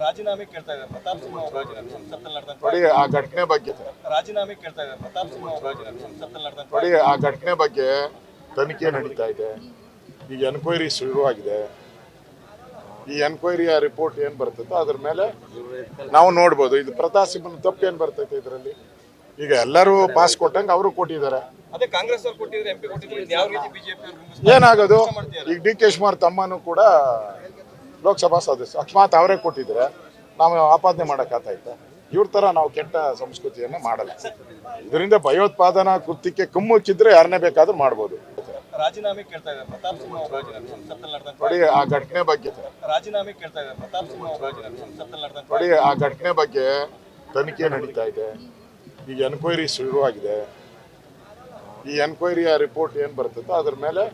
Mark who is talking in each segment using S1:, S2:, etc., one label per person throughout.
S1: ರಾಜೀನಾಮೆ ಕೇಳ್ತಾ ಇದ್ದಾರೆ ಪ್ರತಾಪ್ ಸಿಂಹ ಅವರು ರಾಜೀನಾಮೆ ಸಂಸತ್ತಲ್ಲಿ ನಡೆದಂತ
S2: ನೋಡಿ ಆ ಘಟನೆ ಬಗ್ಗೆ
S1: ರಾಜೀನಾಮೆ ಕೇಳ್ತಾ ಇದ್ದಾರೆ ಪ್ರತಾಪ್ ಸಿಂಹ ಅವರು ರಾಜೀನಾಮೆ ಸಂಸತ್ತಲ್ಲಿ ನಡೆದಂತ
S2: ನೋಡಿ ಆ ಘಟನೆ ಬಗ್ಗೆ ತನಿಖೆ ನಡೀತಾ ಇದೆ. ಈಗ ಎನ್ಕ್ವೈರಿ ಶುರುವಾಗಿದೆ. ಈ ಎನ್ಕ್ವೈರಿಯ ರಿಪೋರ್ಟ್ ಏನು ಬರ್ತೈತೋ ಅದ್ರ ಮೇಲೆ ನಾವು ನೋಡ್ಬೋದು. ಇದು ಪ್ರತಾಪ್ ಸಿಂಹನ ತಪ್ಪು ಏನು ಬರ್ತೈತೆ ಇದರಲ್ಲಿ. ಈಗ ಎಲ್ಲರೂ ಪಾಸ್ ಕೊಟ್ಟಂಗೆ ಅವರು ಕೊಟ್ಟಿದ್ದಾರೆ.
S1: ಅದೇ ಕಾಂಗ್ರೆಸ್ ಅವರು ಕೊಟ್ಟಿದ್ರೆ ಎಂಪಿ ಕೊಟ್ಟಿದ್ರು ಯಾವ ರೀತಿ ಬಿಜೆಪಿ
S2: ಏನಾಗೋದು. ಈಗ ಡಿ ಕೆ ಶಿವಕುಮಾರ್ ತಮ್ಮನೂ ಕೂಡ ಲೋಕಸಭಾ ಸದಸ್ಯ. ಅಕಸ್ಮಾತ್ ಅವರೇ ಕೊಟ್ಟಿದ್ರೆ ನಾವು ಆಪಾದನೆ ಮಾಡೋಕ್ಕಾಗ್ತಾಯಿತ್ತ? ಇವ್ರ ಥರ ನಾವು ಕೆಟ್ಟ ಸಂಸ್ಕೃತಿಯನ್ನು ಮಾಡಲ್ಲ. ಇದರಿಂದ ಭಯೋತ್ಪಾದನಾ ಕೃತ್ಯಕ್ಕೆ ಕುಮ್ಮುಚ್ಚಿದ್ರೆ ಯಾರನ್ನೇ ಬೇಕಾದ್ರೂ ಮಾಡ್ಬೋದು.
S1: ರಾಜೀನಾಮೆ ಕೇಳ್ತಾ ಇದ್ದಾರೆ ಪ್ರತಾಪ್ ಸಿಂಹ ಅವರು ರಾಜೀನಾಮೆ ಸಂಸತ್ತಲ್ಲಿ ನಡೆದಂತ
S2: ನೋಡಿ ಆ ಘಟನೆ ಬಗ್ಗೆ
S1: ರಾಜೀನಾಮೆ ಕೇಳ್ತಾ ಇದ್ದಾರೆ ಪ್ರತಾಪ್ ಸಿಂಹ ಅವರು ರಾಜೀನಾಮೆ ಸಂಸತ್ತಲ್ಲಿ ನಡೆದಂತ
S2: ನೋಡಿ ಆ ಘಟನೆ ಬಗ್ಗೆ ತನಿಖೆ ನಡೀತಾ ಇದೆ. ಈಗ ಎನ್ಕ್ವೈರಿ ಶುರುವಾಗಿದೆ. ಈ ಎನ್ಕ್ವೈರಿಯ ರಿಪೋರ್ಟ್ ಏನು ಬರ್ತೈತೋ ಅದ್ರ ಮೇಲೆ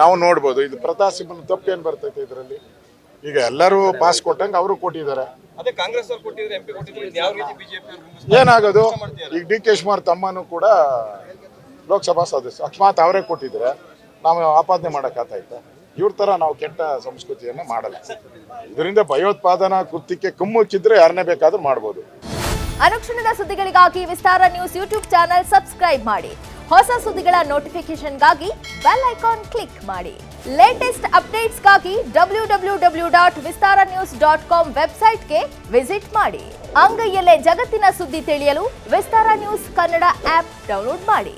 S2: ನಾವು ನೋಡ್ಬೋದು. ಇದು ಪ್ರತಾಪ್ ಸಿಂಹನ ತಪ್ಪು ಏನು ಬರ್ತೈತೆ ಇದರಲ್ಲಿ. ಈಗ ಎಲ್ಲರೂ ಪಾಸ್ ಕೊಟ್ಟಂಗೆ ಅವರು ಕೊಟ್ಟಿದ್ದಾರೆ.
S1: ಅದೇ ಕಾಂಗ್ರೆಸ್ ಅವರು ಕೊಟ್ಟಿದ್ರೆ ಎಂಪಿ ಕೊಟ್ಟಿದ್ರು ಯಾವ ರೀತಿ ಬಿಜೆಪಿ
S2: ಏನಾಗೋದು. ಈಗ ಡಿ ಕೆ ಶಿವಕುಮಾರ್ ತಮ್ಮನೂ ಕೂಡ ಲೋಕಸಭಾ ಸದಸ್ಯ. ಅಕಸ್ಮಾತ್ ಅವರೇ ಕೊಟ್ಟಿದ್ರೆ ನಾವು ಆಪಾದನೆ ಮಾಡೋಕ್ಕಾಗ್ತಾಯಿತ್ತ? ಇವ್ರ ಥರ ನಾವು ಕೆಟ್ಟ ಸಂಸ್ಕೃತಿಯನ್ನು ಮಾಡಲ್ಲ. ಇದರಿಂದ ಭಯೋತ್ಪಾದನಾ ಕೃತ್ಯಕ್ಕೆ ಕುಮ್ಮುಚ್ಚಿದ್ರೆ ಯಾರನ್ನೇ ಬೇಕಾದ್ರೂ ಮಾಡ್ಬೋದು.
S3: ಅನುಕ್ಷಣದ ಸುದ್ದಿಗಳಿಗಾಗಿ ವಿಸ್ತಾರ ನ್ಯೂಸ್ ಯೂಟ್ಯೂಬ್ ಚಾನೆಲ್ ಸಬ್ಸ್ಕ್ರೈಬ್ ಮಾಡಿ. ಹೊಸ ಸುದ್ದಿಗಳ ನೋಟಿಫಿಕೇಶನ್ಗಾಗಿ ಬೆಲ್ ಐಕಾನ್ ಕ್ಲಿಕ್ ಮಾಡಿ. ಲೇಟೆಸ್ಟ್ ಅಪ್ಡೇಟ್ಸ್ಗಾಗಿ www.vistaranews.com ವೆಬ್ಸೈಟ್ಗೆ ವಿಸಿಟ್ ಮಾಡಿ. ಅಂಗೈಯಲ್ಲೇ ಜಗತ್ತಿನ ಸುದ್ದಿ ತಿಳಿಯಲು ವಿಸ್ತಾರ ನ್ಯೂಸ್ ಕನ್ನಡ ಆಪ್ ಡೌನ್ಲೋಡ್ ಮಾಡಿ.